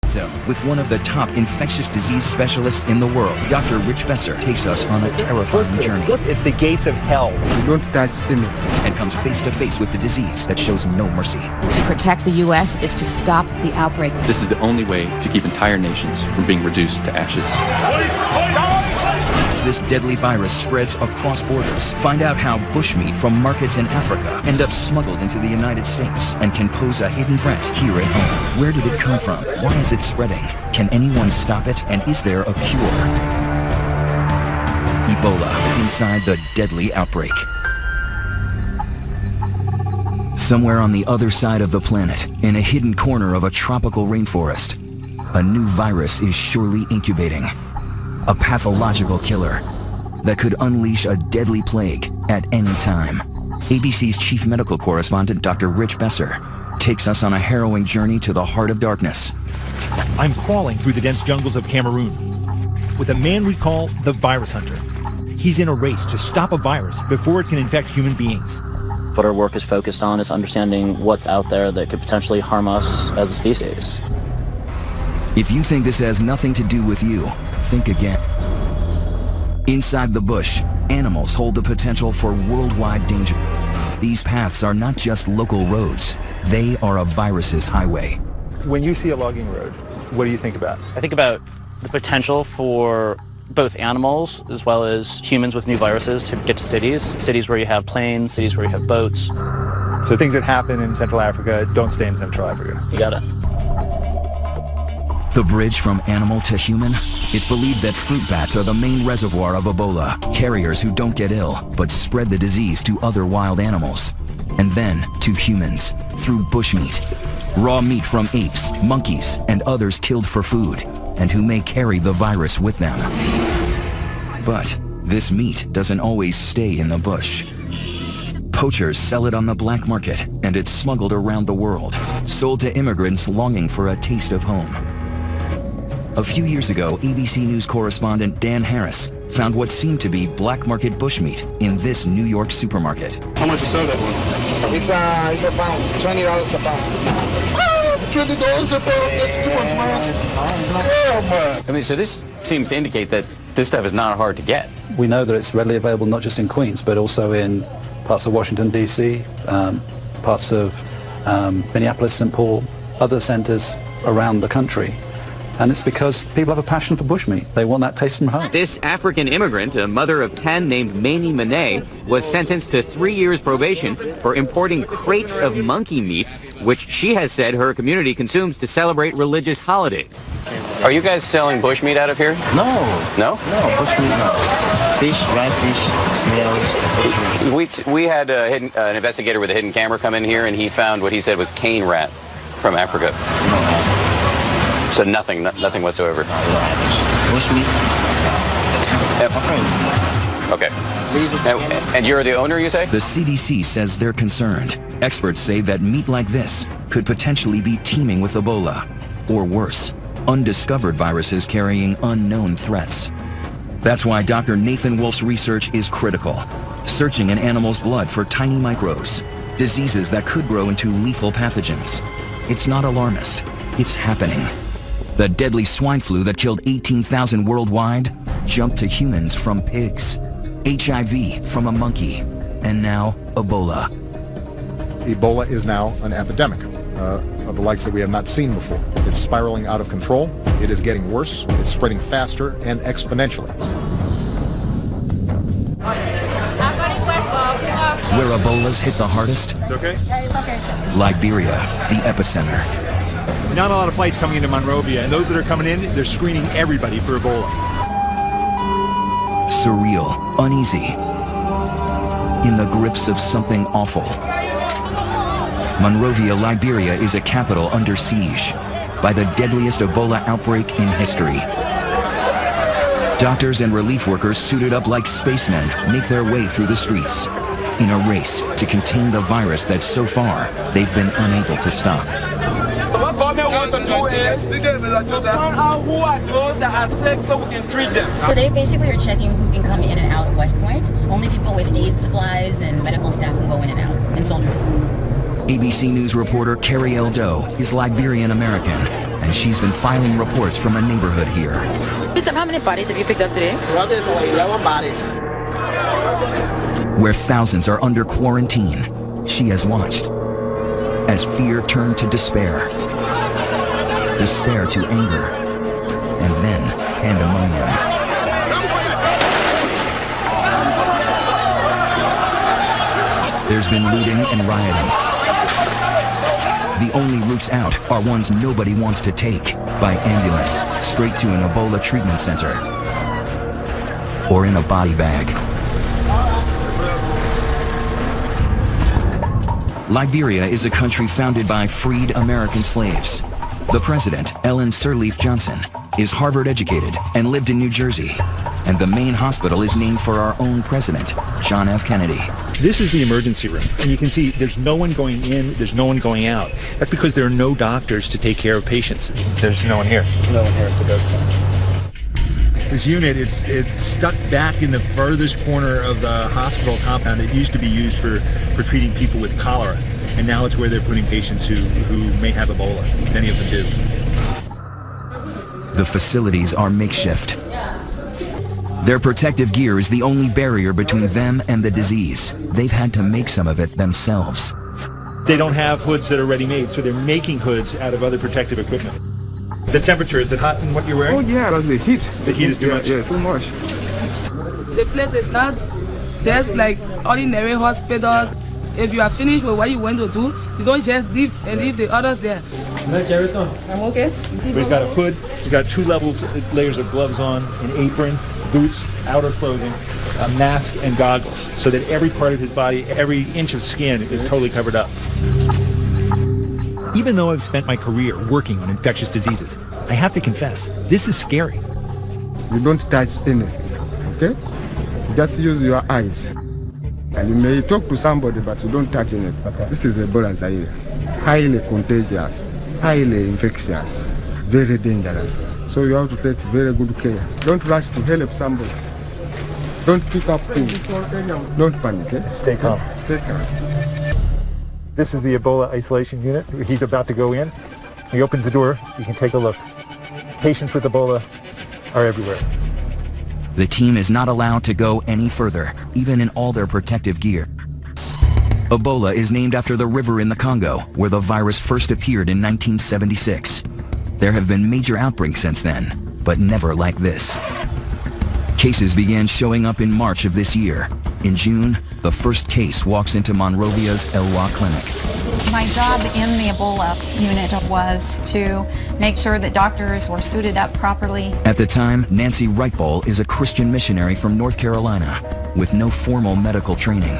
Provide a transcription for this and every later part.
zone with one of the top infectious disease specialists in the world. Dr. Rich Besser takes us on a terrifying journey. It's the gates of hell. You don't touch me. And comes face to face with the disease that shows no mercy. To protect the U.S. is to stop the outbreak. This is the only way to keep entire nations from being reduced to ashes. As this deadly virus spreads across borders, find out how bushmeat from markets in Africa end up smuggled into the United States and can pose a hidden threat here at home. Where did it come from? Why is it spreading? Can anyone stop it? And is there a cure? Ebola, inside the deadly outbreak. Somewhere on the other side of the planet, in a hidden corner of a tropical rainforest, a new virus is surely incubating. A pathological killer that could unleash a deadly plague at any time. ABC's chief medical correspondent, Dr. Rich Besser, takes us on a harrowing journey to the heart of darkness. I'm crawling through the dense jungles of Cameroon with a man we call the virus hunter. He's in a race to stop a virus before it can infect human beings. What our work is focused on is understanding what's out there that could potentially harm us as a species. If you think this has nothing to do with you, think again. Inside the bush, animals hold the potential for worldwide danger. These paths are not just local roads, they are a virus's highway. When you see a logging road, what do you think about? I think about the potential for both animals as well as humans with new viruses to get to cities where you have planes, cities where you have boats. So things that happen in Central Africa don't stay in Central Africa. You got it. The bridge from animal to human? It's believed that fruit bats are the main reservoir of Ebola, carriers who don't get ill, but spread the disease to other wild animals. And then to humans, through bushmeat. Raw meat from apes, monkeys, and others killed for food, and who may carry the virus with them. But this meat doesn't always stay in the bush. Poachers sell it on the black market, and it's smuggled around the world, sold to immigrants longing for a taste of home. A few years ago, ABC News correspondent Dan Harris found what seemed to be black market bushmeat in this New York supermarket. How much you sell that one? It's a pound, $20 a pound. $20 a pound, that's too much, man. I mean, so this seems to indicate that this stuff is not hard to get. We know that it's readily available not just in Queens, but also in parts of Washington, D.C., parts of Minneapolis, St. Paul, other centers around the country. And it's because people have a passion for bushmeat. They want that taste from home. This African immigrant, a mother of 10 named Manie Mane, was sentenced to 3 years probation for importing crates of monkey meat, which she has said her community consumes to celebrate religious holidays. Are you guys selling bushmeat out of here? No. No? No, bushmeat, no. Fish, dry fish, snails, bushmeat. We had an investigator with a hidden camera come in here, and he found what he said was cane rat from Africa. No. So nothing whatsoever. Bushmeat. Okay. And you're the owner, you say? The CDC says they're concerned. Experts say that meat like this could potentially be teeming with Ebola, or worse, undiscovered viruses carrying unknown threats. That's why Dr. Nathan Wolf's research is critical, searching in animals' blood for tiny microbes, diseases that could grow into lethal pathogens. It's not alarmist. It's happening. The deadly swine flu that killed 18,000 worldwide jumped to humans from pigs, HIV from a monkey, and now Ebola. Ebola is now an epidemic of the likes that we have not seen before. It's spiraling out of control. It is getting worse. It's spreading faster and exponentially. Where Ebola's hit the hardest? Okay? Liberia, the epicenter. Not a lot of flights coming into Monrovia, and those that are coming in, they're screening everybody for Ebola. Surreal, uneasy, in the grips of something awful. Monrovia, Liberia is a capital under siege by the deadliest Ebola outbreak in history. Doctors and relief workers suited up like spacemen make their way through the streets in a race to contain the virus that so far they've been unable to stop. What government wants to do is to find out who are those that are sick so we can treat them. So they basically are checking who can come in and out of West Point. Only people with aid supplies and medical staff can go in and out, and soldiers. ABC News reporter Carrie Eldo is Liberian American, and she's been filing reports from a neighborhood here. Mister, how many bodies have you picked up today? 11 bodies. Where thousands are under quarantine, she has watched as fear turned to despair, despair to anger, and then pandemonium. There's been looting and rioting. The only routes out are ones nobody wants to take, by ambulance, straight to an Ebola treatment center, or in a body bag. Liberia is a country founded by freed American slaves. The president, Ellen Sirleaf Johnson, is Harvard educated and lived in New Jersey. And the main hospital is named for our own president, John F. Kennedy. This is the emergency room, and you can see there's no one going in, there's no one going out. That's because there are no doctors to take care of patients. There's no one here. No one here, it's a ghost town. This unit, it's stuck back in the furthest corner of the hospital compound. It used to be used for treating people with cholera, and now it's where they're putting patients who may have Ebola. Many of them do. The facilities are makeshift. Their protective gear is the only barrier between them and the disease. They've had to make some of it themselves. They don't have hoods that are ready-made, so they're making hoods out of other protective equipment. The temperature, is it hot in what you're wearing? Oh yeah, that's the heat. The heat is too much? Yeah, too much. The place is not just like ordinary hospitals. If you are finished with what you want to do, you don't just leave and leave the others there. I'm okay. He's got a hood, he's got two layers of gloves on, an apron, boots, outer clothing, a mask, and goggles, so that every part of his body, every inch of skin is totally covered up. Even though I've spent my career working on infectious diseases, I have to confess, this is scary. You don't touch anything, okay? Just use your eyes. And you may talk to somebody, but you don't touch anything. Okay. This is Ebola Zaire. Highly contagious, highly infectious, very dangerous. So you have to take very good care. Don't rush to help somebody. Don't pick up things. Don't panic. Eh? Stay calm. Stay calm. This is the Ebola isolation unit. He's about to go in. He opens the door. You can take a look. Patients with Ebola are everywhere. The team is not allowed to go any further, even in all their protective gear. Ebola is named after the river in the Congo, where the virus first appeared in 1976. There have been major outbreaks since then, but never like this. Cases began showing up in March of this year. In June, the first case walks into Monrovia's Elwa clinic. My job in the Ebola unit was to make sure that doctors were suited up properly. At the time, Nancy Wrightball is a Christian missionary from North Carolina with no formal medical training.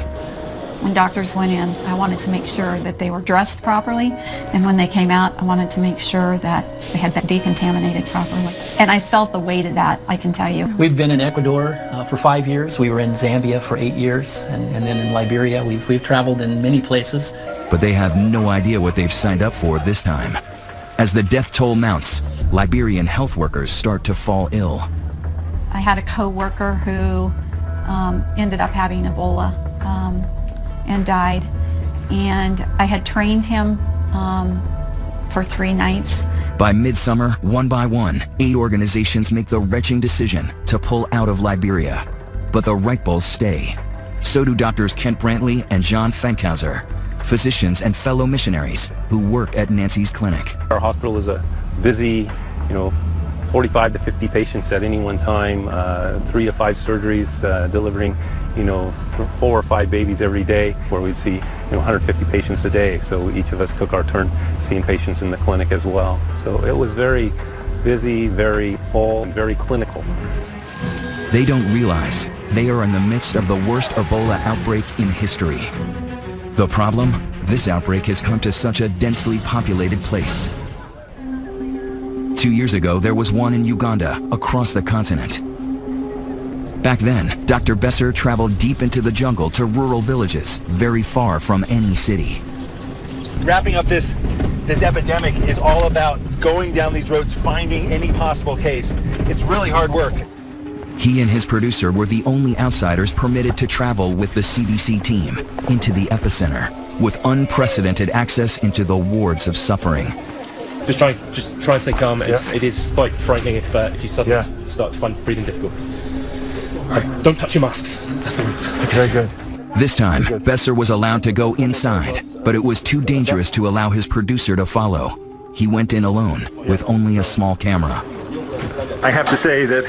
When doctors went in, I wanted to make sure that they were dressed properly, and when they came out, I wanted to make sure that they had been decontaminated properly. And I felt the weight of that, I can tell you. We've been in Ecuador for 5 years. We were in Zambia for 8 years, and then in Liberia. We've traveled in many places. But they have no idea what they've signed up for this time. As the death toll mounts, Liberian health workers start to fall ill. I had a co-worker who ended up having Ebola and died. And I had trained him for 3 nights. By midsummer, one by one, 8 organizations make the wrenching decision to pull out of Liberia. But the Wrightballs stay. So do Doctors Kent Brantley and John Fankhauser, physicians and fellow missionaries who work at Nancy's clinic. Our hospital is a busy, 45 to 50 patients at any one time, 3 to 5 surgeries, delivering, 4 or 5 babies every day, where we'd see, 150 patients a day. So each of us took our turn seeing patients in the clinic as well. So it was very busy, very full, and very clinical. They don't realize they are in the midst of the worst Ebola outbreak in history. The problem? This outbreak has come to such a densely populated place. 2 years ago, there was one in Uganda, across the continent. Back then, Dr. Besser traveled deep into the jungle to rural villages, very far from any city. Wrapping up this epidemic is all about going down these roads, finding any possible case. It's really hard work. He and his producer were the only outsiders permitted to travel with the CDC team into the epicenter, with unprecedented access into the wards of suffering. Just try and stay calm. It is quite frightening if you suddenly start to find breathing difficult. Don't touch your masks. That's the rules. Okay, good. This time, Besser was allowed to go inside, but it was too dangerous to allow his producer to follow. He went in alone, with only a small camera. I have to say that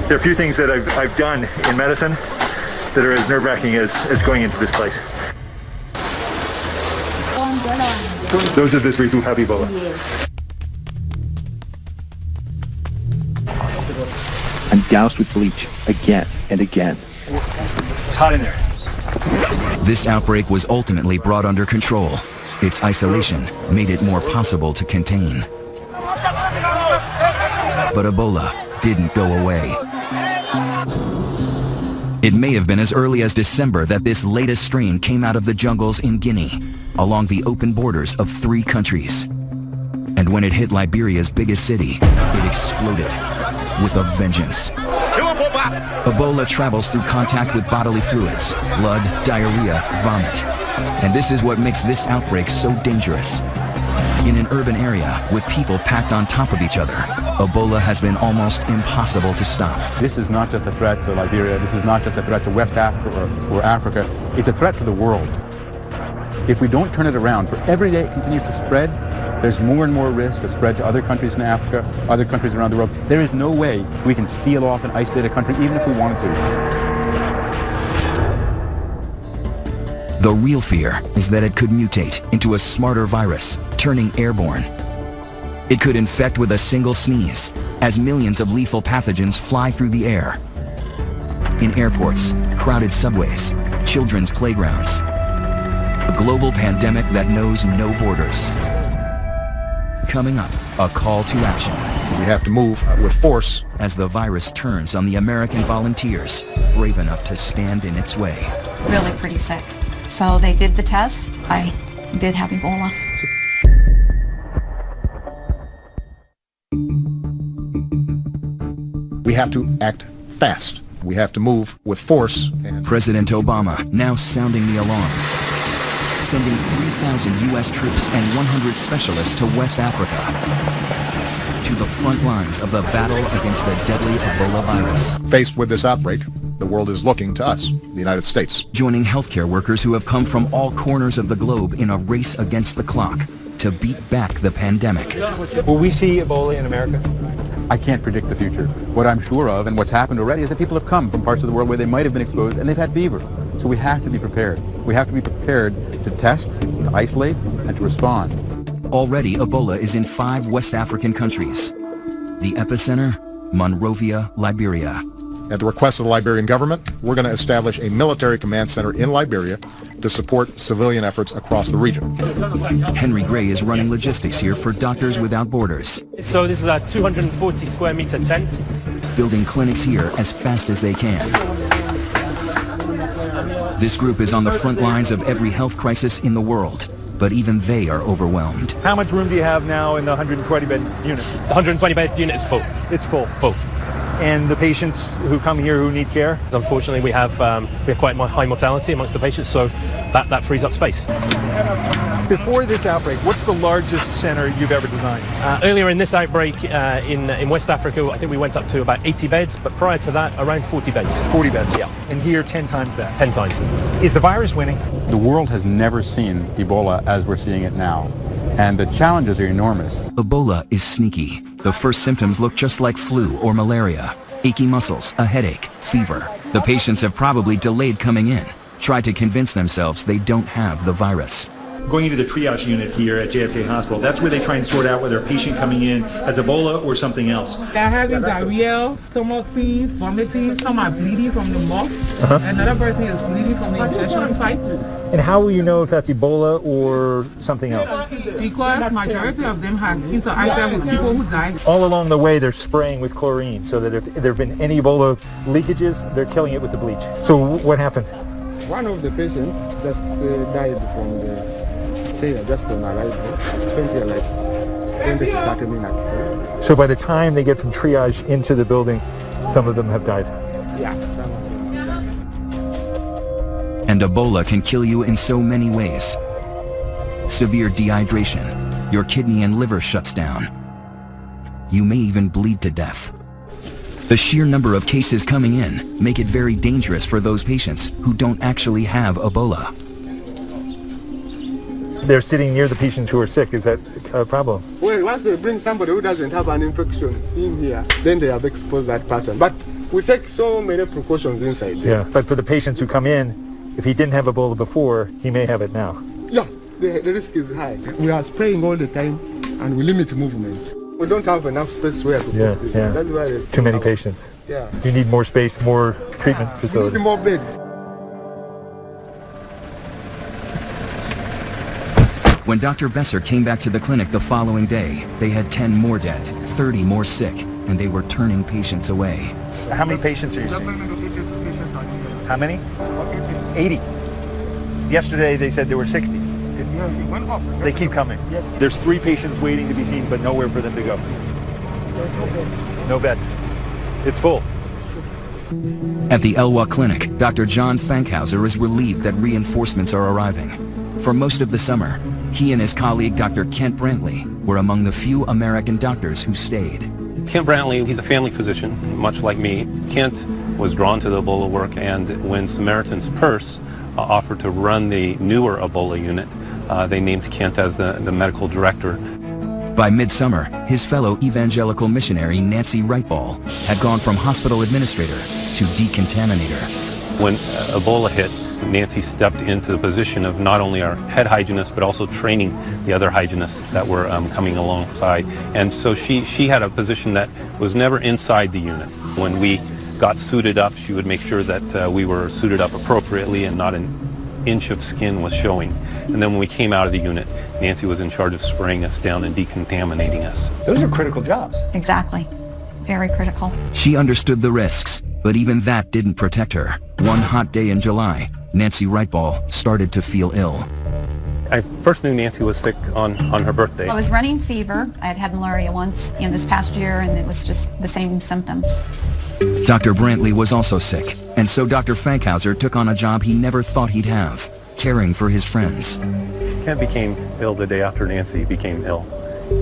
there are a few things that I've done in medicine that are as nerve-wracking as going into this place. Those are the 3 who have Ebola. I'm doused with bleach again and again. It's hot in there. This outbreak was ultimately brought under control. Its isolation made it more possible to contain. But Ebola didn't go away. It may have been as early as December that this latest strain came out of the jungles in Guinea, along the open borders of 3 countries. And when it hit Liberia's biggest city, it exploded with a vengeance. Ebola travels through contact with bodily fluids, blood, diarrhea, vomit. And this is what makes this outbreak so dangerous. In an urban area with people packed on top of each other, Ebola has been almost impossible to stop. This is not just a threat to Liberia, this is not just a threat to West Africa or Africa, it's a threat to the world. If we don't turn it around, for every day it continues to spread, there's more and more risk of spread to other countries in Africa, other countries around the world. There is no way we can seal off and isolate a country, even if we wanted to. The real fear is that it could mutate into a smarter virus, turning airborne. It could infect with a single sneeze, as millions of lethal pathogens fly through the air. In airports, crowded subways, children's playgrounds. A global pandemic that knows no borders. Coming up, a call to action. We have to move with force as the virus turns on the American volunteers, brave enough to stand in its way. Really pretty sick. So they did the test. I did have Ebola. We have to act fast. We have to move with force. President Obama now sounding the alarm, sending 3,000 U.S. troops and 100 specialists to West Africa, to the front lines of the battle against the deadly Ebola virus. Faced with this outbreak, the world is looking to us, the United States. Joining healthcare workers who have come from all corners of the globe in a race against the clock to beat back the pandemic. Will we see Ebola in America? I can't predict the future. What I'm sure of, and what's happened already, is that people have come from parts of the world where they might have been exposed and they've had fever. So we have to be prepared. We have to be prepared to test, to isolate, and to respond. Already, Ebola is in 5 West African countries. The epicenter, Monrovia, Liberia. At the request of the Liberian government, we're going to establish a military command center in Liberia to support civilian efforts across the region. Henry Gray is running logistics here for Doctors Without Borders. So this is a 240 square meter tent. Building clinics here as fast as they can. This group is on the front lines of every health crisis in the world, but even they are overwhelmed. How much room do you have now in the 120-bed unit? The 120-bed unit is full. It's full. Full. And the patients who come here who need care? Unfortunately, we have quite high mortality amongst the patients, so that frees up space. Before this outbreak, what's the largest center you've ever designed? Earlier in this outbreak in West Africa, I think we went up to about 80 beds, but prior to that, around 40 beds. 40 beds? Yeah. And here, 10 times that? 10 times. Is the virus winning? The world has never seen Ebola as we're seeing it now. And the challenges are enormous. Ebola is sneaky. The first symptoms look just like flu or malaria. Achy muscles, a headache, fever. The patients have probably delayed coming in, tried to convince themselves they don't have the virus. Going into the triage unit here at JFK Hospital, that's where they try and sort out whether a patient coming in has Ebola or something else. They're having diarrhea, stomach pain, vomiting, some are bleeding from the mouth, another person is bleeding from the injection sites. And how will you know if that's Ebola or something else? Because majority of them have interacted with people who died. All along the way they're spraying with chlorine so that if there have been any Ebola leakages, they're killing it with the bleach. So what happened? One of the patients just died from the chair just on arrival. Spent here like 20 to 30 minutes. So by the time they get from triage into the building, some of them have died? Yeah. And Ebola can kill you in so many ways. Severe dehydration, your kidney and liver shuts down. You may even bleed to death. The sheer number of cases coming in make it very dangerous for those patients who don't actually have Ebola. They're sitting near the patients who are sick. Is that a problem? Well, once they bring somebody who doesn't have an infection in here, then they have exposed that person. But we take so many precautions inside. Yeah, but for the patients who come in, if he didn't have Ebola before, he may have it now. Yeah, the risk is high. We are spraying all the time and we limit movement. We don't have enough space where to put this. That's why there's too many patients. Yeah. You need more space, more treatment facilities. We need more beds. When Dr. Besser came back to the clinic the following day, they had 10 more dead, 30 more sick, and they were turning patients away. How many patients are you seeing? How many? 80. Yesterday they said there were 60. They keep coming. There's 3 patients waiting to be seen, but nowhere for them to go. No beds. It's full. At the Elwha Clinic, Dr. John Fankhauser is relieved that reinforcements are arriving. For most of the summer, he and his colleague Dr. Kent Brantley were among the few American doctors who stayed. Kent Brantley, he's a family physician, much like me. Kent was drawn to the Ebola work, and when Samaritan's Purse offered to run the newer Ebola unit, they named Kent as the medical director. By midsummer, his fellow evangelical missionary Nancy Wrightball had gone from hospital administrator to decontaminator. When Ebola hit, Nancy stepped into the position of not only our head hygienist, but also training the other hygienists that were coming alongside. And so she had a position that was never inside the unit. When we got suited up, she would make sure that we were suited up appropriately and not an inch of skin was showing. And then when we came out of the unit, Nancy was in charge of spraying us down and decontaminating us. Those are critical jobs. Exactly. Very critical. She understood the risks, but even that didn't protect her. One hot day in July, Nancy Wrightball started to feel ill. I first knew Nancy was sick on her birthday. I was running fever. I had had malaria once in this past year, and it was just the same symptoms. Dr. Brantley was also sick, and so Dr. Fankhauser took on a job he never thought he'd have, caring for his friends. Kent became ill the day after Nancy became ill,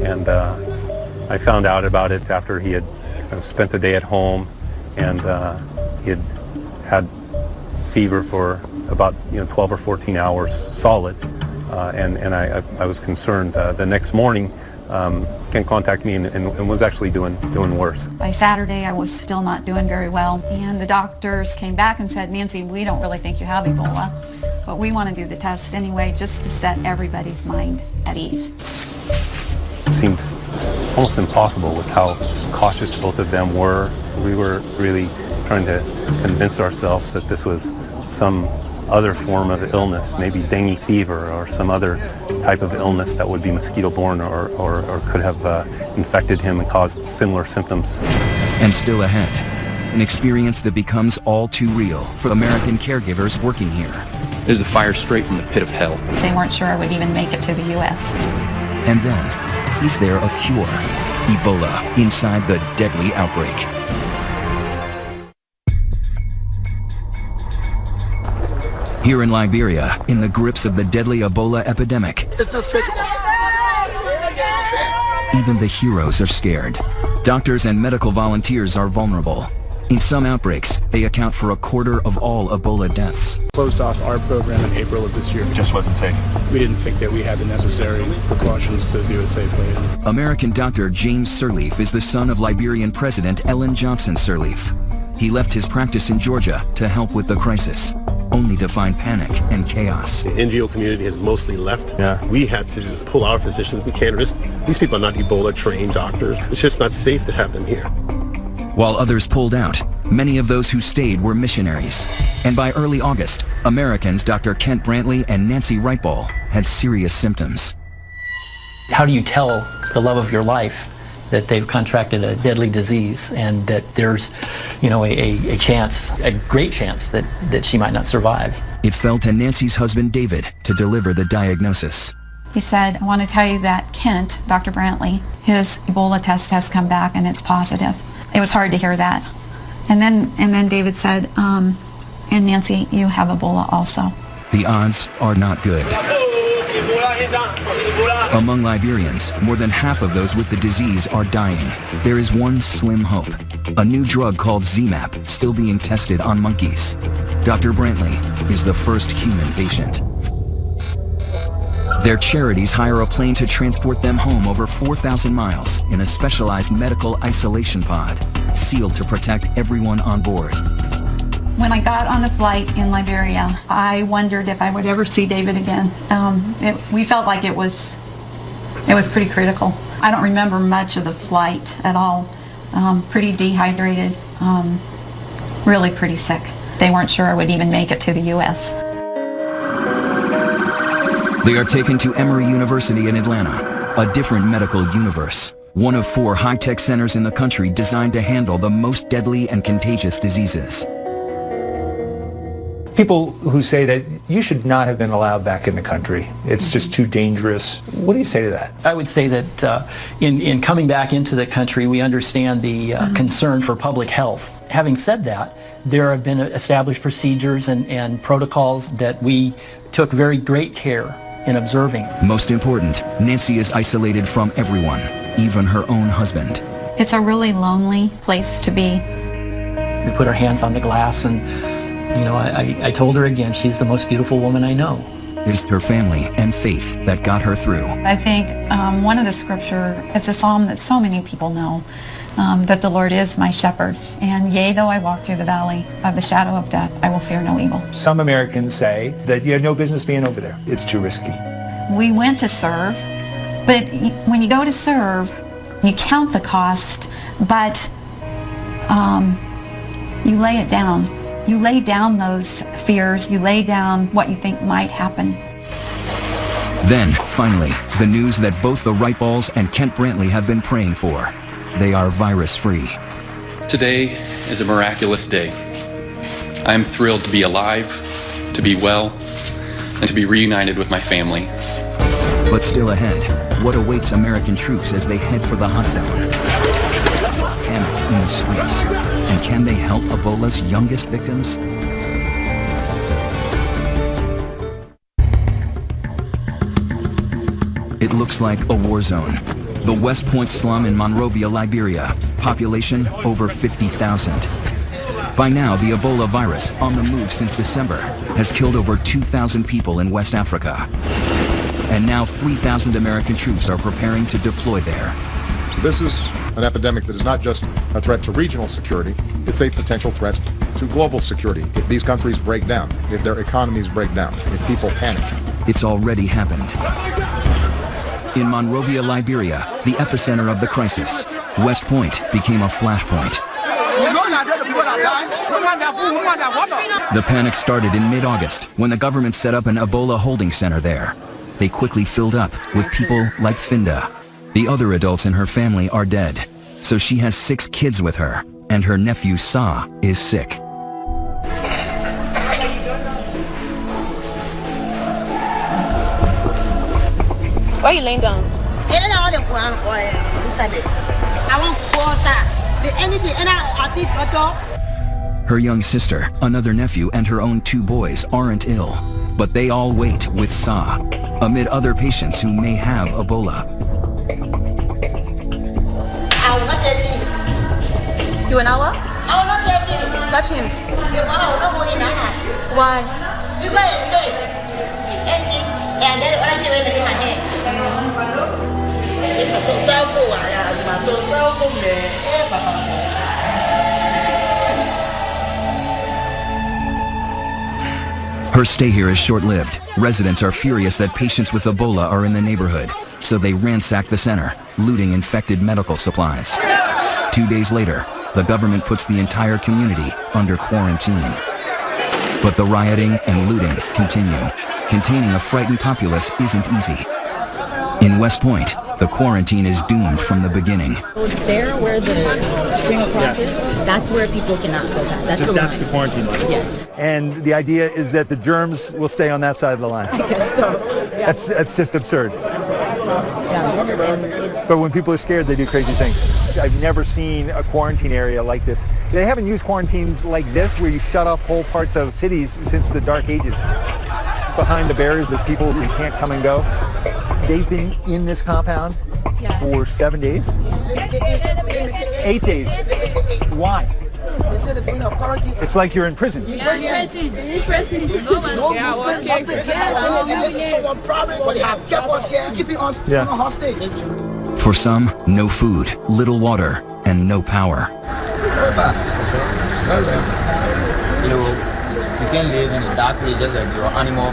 and I found out about it after he had spent the day at home, and he had fever for about 12 or 14 hours solid, and I was concerned. The next morning, Kent contacted me and was actually doing worse. By Saturday, I was still not doing very well, and the doctors came back and said, Nancy, we don't really think you have Ebola, but we want to do the test anyway, just to set everybody's mind at ease. It seemed almost impossible with how cautious both of them were. We were really trying to convince ourselves that this was some other form of illness, maybe dengue fever or some other type of illness that would be mosquito-borne or could have infected him and caused similar symptoms. And still ahead, an experience that becomes all too real for American caregivers working here. It is a fire straight from the pit of hell. They weren't sure I would even make it to the U.S. And then, is there a cure? Ebola inside the deadly outbreak. Here in Liberia, in the grips of the deadly Ebola epidemic, It's not fake. even the heroes are scared. Doctors and medical volunteers are vulnerable. In some outbreaks, they account for a quarter of all Ebola deaths. Closed off our program in April of this year. It just wasn't safe. We didn't think that we had the necessary precautions to do it safely. American doctor James Sirleaf is the son of Liberian President Ellen Johnson Sirleaf. He left his practice in Georgia to help with the crisis, only to find panic and chaos. The NGO community has mostly left. Yeah. We had to pull our physicians. We can't risk. These people are not Ebola-trained doctors. It's just not safe to have them here. While others pulled out, many of those who stayed were missionaries. And by early August, Americans Dr. Kent Brantley and Nancy Wrightball had serious symptoms. How do you tell the love of your life that they've contracted a deadly disease and that there's, a chance, a great chance that she might not survive? It fell to Nancy's husband David to deliver the diagnosis. He said, I want to tell you that Kent, Dr. Brantley, his Ebola test has come back and it's positive. It was hard to hear that. And then David said, and Nancy, you have Ebola also. The odds are not good. Among Liberians, more than half of those with the disease are dying. There is one slim hope. A new drug called ZMapp still being tested on monkeys. Dr. Brantley is the first human patient. Their charities hire a plane to transport them home over 4,000 miles in a specialized medical isolation pod, sealed to protect everyone on board. When I got on the flight in Liberia, I wondered if I would ever see David again. We felt like it was pretty critical. I don't remember much of the flight at all. Pretty dehydrated, really pretty sick. They weren't sure I would even make it to the U.S. They are taken to Emory University in Atlanta, a different medical universe. One of 4 high-tech centers in the country designed to handle the most deadly and contagious diseases. People who say that you should not have been allowed back in the country, it's just too dangerous. What do you say to that? I would say that in coming back into the country, we understand the concern for public health. Having said that, there have been established procedures and protocols that we took very great care in observing. Most important, Nancy is isolated from everyone, even her own husband. It's a really lonely place to be. We put our hands on the glass and I told her again, she's the most beautiful woman I know. It's her family and faith that got her through. I think one of the scripture, it's a psalm that so many people know, that the Lord is my shepherd. And yea, though I walk through the valley of the shadow of death, I will fear no evil. Some Americans say that you had no business being over there. It's too risky. We went to serve, but when you go to serve, you count the cost, but you lay it down. You lay down those fears, you lay down what you think might happen. Then, finally, the news that both the Wright Balls and Kent Brantley have been praying for. They are virus-free. Today is a miraculous day. I am thrilled to be alive, to be well, and to be reunited with my family. But still ahead, what awaits American troops as they head for the hot zone? Panic in the streets. And can they help Ebola's youngest victims? It looks like a war zone. The West Point slum in Monrovia, Liberia. Population over 50,000. By now, the Ebola virus, on the move since December, has killed over 2,000 people in West Africa. And now 3,000 American troops are preparing to deploy there. This is an epidemic that is not just a threat to regional security, it's a potential threat to global security. If these countries break down, if their economies break down, if people panic. It's already happened. In Monrovia, Liberia, the epicenter of the crisis, West Point became a flashpoint. The panic started in mid-August when the government set up an Ebola holding center there. They quickly filled up with people like Finda. The other adults in her family are dead, so she has 6 kids with her, and her nephew Sa is sick. Why are you laying down? Her young sister, another nephew, and her own 2 boys aren't ill, but they all wait with Sa, amid other patients who may have Ebola. You an hour? I will not touch him. Touch him. Why? Because it's safe. It's safe. And then what I'm doing in my hand. It's so self-full. I'm so self-full, man. Her stay here is short-lived. Residents are furious that patients with Ebola are in the neighborhood, so they ransack the center, looting infected medical supplies. 2 days later, the government puts the entire community under quarantine. But the rioting and looting continue. Containing a frightened populace isn't easy. In West Point, the quarantine is doomed from the beginning. There where the string across is, that's where people cannot go past. That's the quarantine line. Yes. And the idea is that the germs will stay on that side of the line. I guess so. Yeah. That's just absurd. But when people are scared, they do crazy things. I've never seen a quarantine area like this. They haven't used quarantines like this where you shut off whole parts of cities since the Dark Ages. behind the barriers, there's people who can't come and go. They've been in this compound for 7 days? 8 days. Why? It's like you're in prison. This is someone problem, but they have kept us here, keeping us on a hostage. For some, no food, little water, and no power. Very bad. Very bad. You know, you can't live in a dark place just like your animal.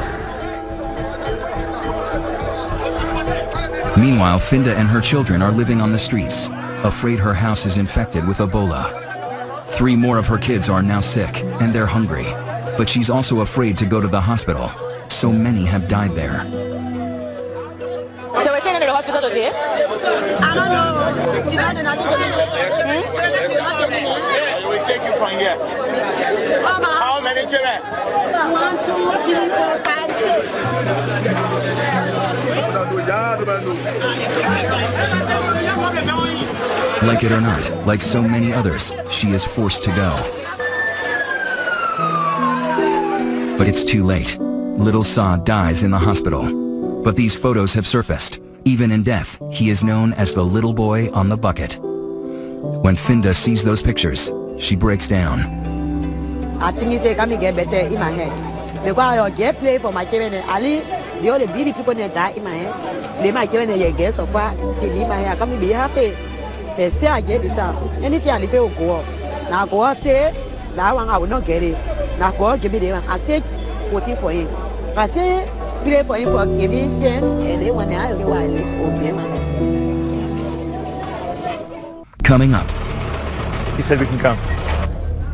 Meanwhile, Finda and her children are living on the streets, afraid her house is infected with Ebola. 3 more of her kids are now sick, and they're hungry. But she's also afraid to go to the hospital. So many have died there. So we're taking to the hospital today? I don't know. We take you from here. How many children? 1, 2, 3, 4, 5, 6. Like it or not, like so many others, she is forced to go. But it's too late. Little Sa dies in the hospital. But these photos have surfaced. Even in death, he is known as the little boy on the bucket. When Finda sees those pictures, she breaks down. I think he said, "Can me get better in my head?" Because I just play for my children. Ali, the only baby people that die in my head. They my children they get so far. They be my head. Can me be happy? They say I get this out. Anything I little go. Now go say that one I will not get it. Now go give me the one. I said working for him. I say play for him for giving 10 and they want to have the one. Coming up. He said we can come.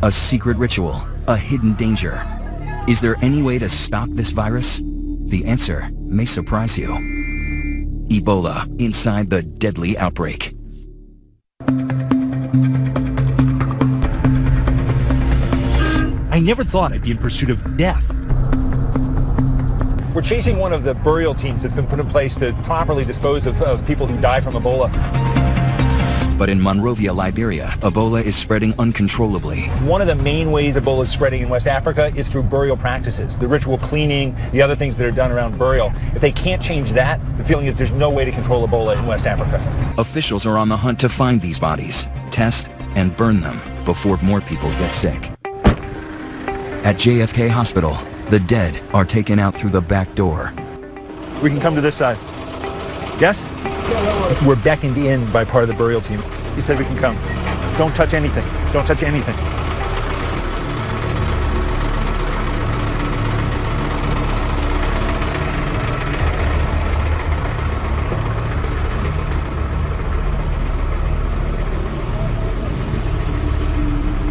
A secret ritual, a hidden danger. Is there any way to stop this virus? The answer may surprise you. Ebola inside the deadly outbreak. I never thought I'd be in pursuit of death. We're chasing one of the burial teams that's been put in place to properly dispose of people who die from Ebola. But in Monrovia, Liberia, Ebola is spreading uncontrollably. One of the main ways Ebola is spreading in West Africa is through burial practices, the ritual cleaning, the other things that are done around burial. If they can't change that, the feeling is there's no way to control Ebola in West Africa. Officials are on the hunt to find these bodies, test, and burn them before more people get sick. At JFK Hospital, the dead are taken out through the back door. We can come to this side. Yes? We're beckoned in by part of the burial team. He said we can come. Don't touch anything. Don't touch anything.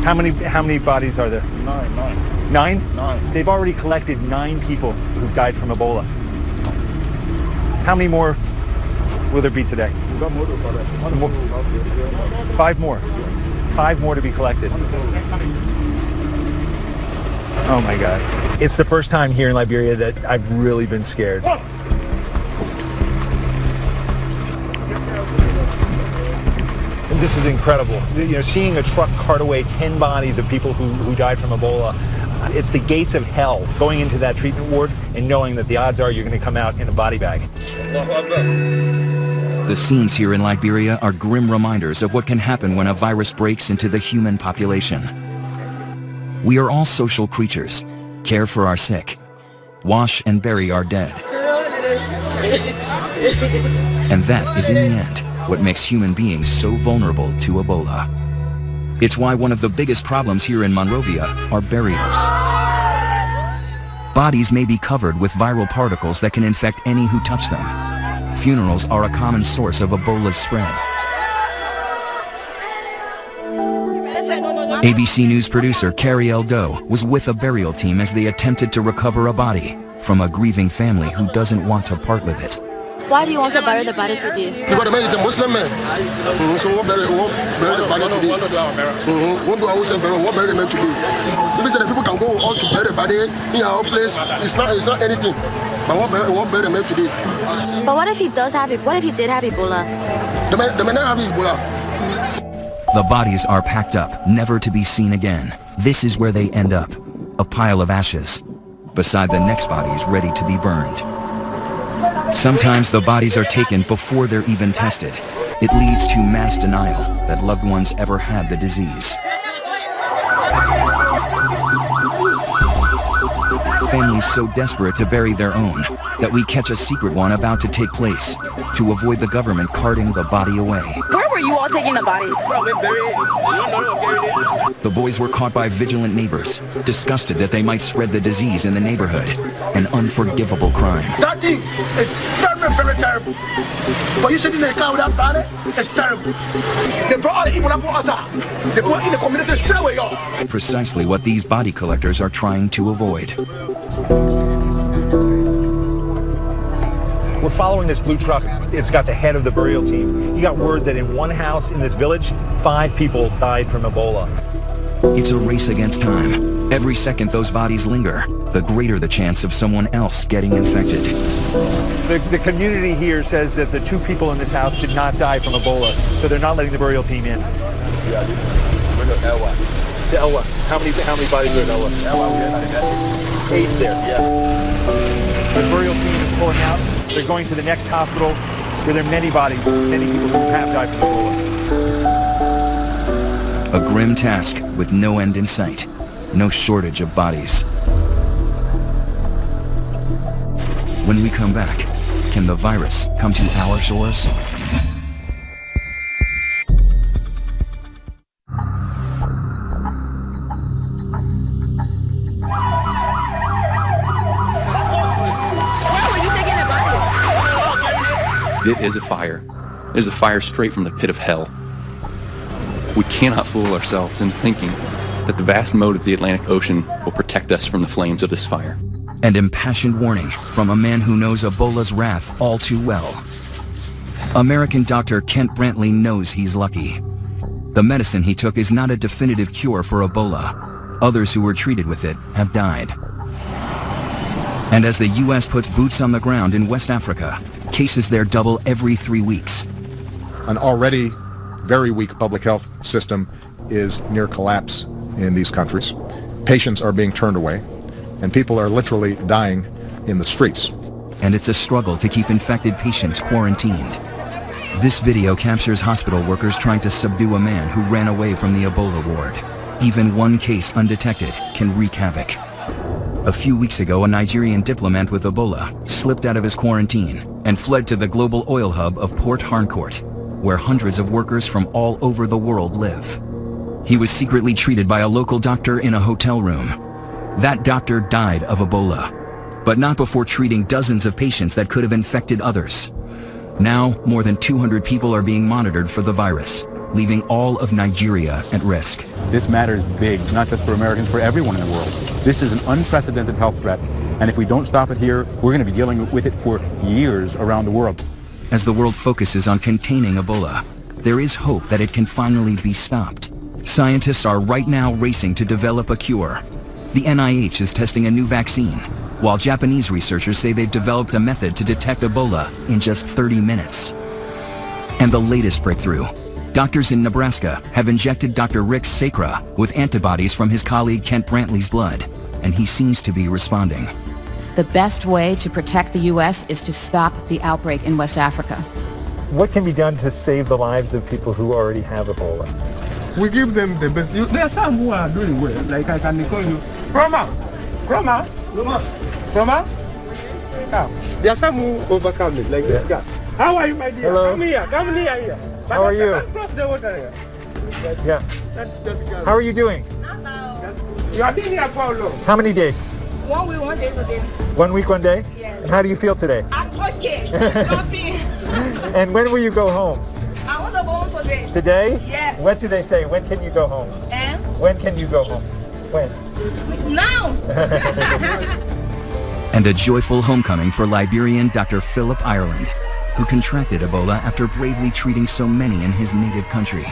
How many bodies are there? 9. 9? 9. They've already collected 9 people who've died from Ebola. How many more will there be today? 5 more. 5 more to be collected. Oh my God. It's the first time here in Liberia that I've really been scared. And this is incredible. You know, seeing a truck cart away 10 bodies of people who died from Ebola, it's the gates of hell going into that treatment ward and knowing that the odds are you're going to come out in a body bag. The scenes here in Liberia are grim reminders of what can happen when a virus breaks into the human population. We are all social creatures, care for our sick, wash and bury our dead. And that is in the end what makes human beings so vulnerable to Ebola. It's why one of the biggest problems here in Monrovia are burials. Bodies may be covered with viral particles that can infect any who touch them. Funerals are a common source of Ebola's spread. ABC News producer Carrie L. Doe was with a burial team as they attempted to recover a body from a grieving family who doesn't want to part with it. Why do you want to bury the body today? Because the man is a Muslim man. So we'll bury the body today. We'll do our bury the man today. Because the people can go out to bury the body in our place. It's not anything. But we'll bury the man today. But what if he does have it? What if he did have Ebola? The man not have Ebola. The bodies are packed up, never to be seen again. This is where they end up, a pile of ashes. beside the next bodies ready to be burned. Sometimes the bodies are taken before they're even tested. It leads to mass denial that loved ones ever had the disease. Families so desperate to bury their own that we catch a secret one about to take place to avoid the government carting the body away. Where were you all taking the body? The boys were caught by vigilant neighbors, disgusted that they might spread the disease in the neighborhood. An unforgivable crime. That thing is very, very terrible. For you sitting in the car with that body, it's terrible. They brought all the Ebola outside. They put in the community straight away, y'all. Precisely what these body collectors are trying to avoid. We're following this blue truck. It's got the head of the burial team. He got word that in one house in this village, 5 people died from Ebola. It's a race against time. Every second those bodies linger, the greater the chance of someone else getting infected. The community here says that the 2 people in this house did not die from Ebola, so they're not letting the burial team in. To Elwa. How many bodies are in Elwa? Elwa, we had 8 there. Yes. The burial team is pulling out. They're going to the next hospital where there are many bodies, many people who have died from Ebola. A grim task with no end in sight, no shortage of bodies. When we come back, can the virus come to our shores? It is a fire. It is a fire straight from the pit of hell. We cannot fool ourselves into thinking that the vast moat of the Atlantic Ocean will protect us from the flames of this fire. An impassioned warning from a man who knows Ebola's wrath all too well. American doctor Kent Brantley knows he's lucky. The medicine he took is not a definitive cure for Ebola. Others who were treated with it have died. And as the U.S. puts boots on the ground in West Africa, cases there double every 3 weeks. An already very weak public health system is near collapse in these countries. Patients are being turned away, and people are literally dying in the streets. And it's a struggle to keep infected patients quarantined. This video captures hospital workers trying to subdue a man who ran away from the Ebola ward. Even one case undetected can wreak havoc. A few weeks ago, a Nigerian diplomat with Ebola slipped out of his quarantine and fled to the global oil hub of Port Harcourt, where hundreds of workers from all over the world live. He was secretly treated by a local doctor in a hotel room. That doctor died of Ebola, but not before treating dozens of patients that could have infected others. Now, more than 200 people are being monitored for the virus, leaving all of Nigeria at risk. This matters big, not just for Americans, for everyone in the world. This is an unprecedented health threat, and if we don't stop it here, we're going to be dealing with it for years around the world. As the world focuses on containing Ebola, there is hope that it can finally be stopped. Scientists are right now racing to develop a cure. The NIH is testing a new vaccine, while Japanese researchers say they've developed a method to detect Ebola in just 30 minutes. And the latest breakthrough, doctors in Nebraska have injected Dr. Rick Sacra with antibodies from his colleague Kent Brantley's blood, and he seems to be responding. The best way to protect the U.S. is to stop the outbreak in West Africa. What can be done to save the lives of people who already have Ebola? We give them the best. There are some who are doing well, like I can call you. Roma! There are some who overcome it, like this guy. How are you, my dear? Hello. Come here. How are you? Cross the water here. Yeah. How are you doing? You have been here for how long? How many days? 1 week, 1 day today. 1 week, 1 day? Yes. And how do you feel today? I'm okay. Jumping. And when will you go home? I want to go home today. Today? Yes. What do they say? When can you go home? And? When can you go home? When? Now. And a joyful homecoming for Liberian Dr. Philip Ireland, who contracted Ebola after bravely treating so many in his native country.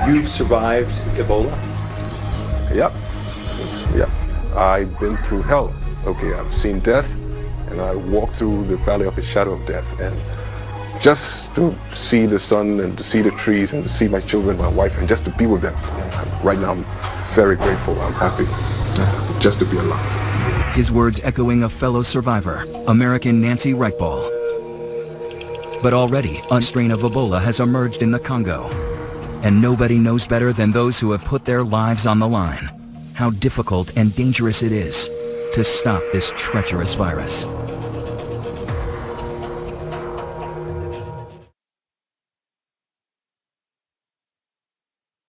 You've survived Ebola? Yep. I've been through hell. Okay, I've seen death, and I walked through the valley of the shadow of death, and just to see the sun and to see the trees and to see my children, my wife, and just to be with them. Right now, I'm very grateful. I'm happy. just to be alive. His words echoing a fellow survivor, American Nancy Reichball. But already, a strain of Ebola has emerged in the Congo. And nobody knows better than those who have put their lives on the line how difficult and dangerous it is to stop this treacherous virus.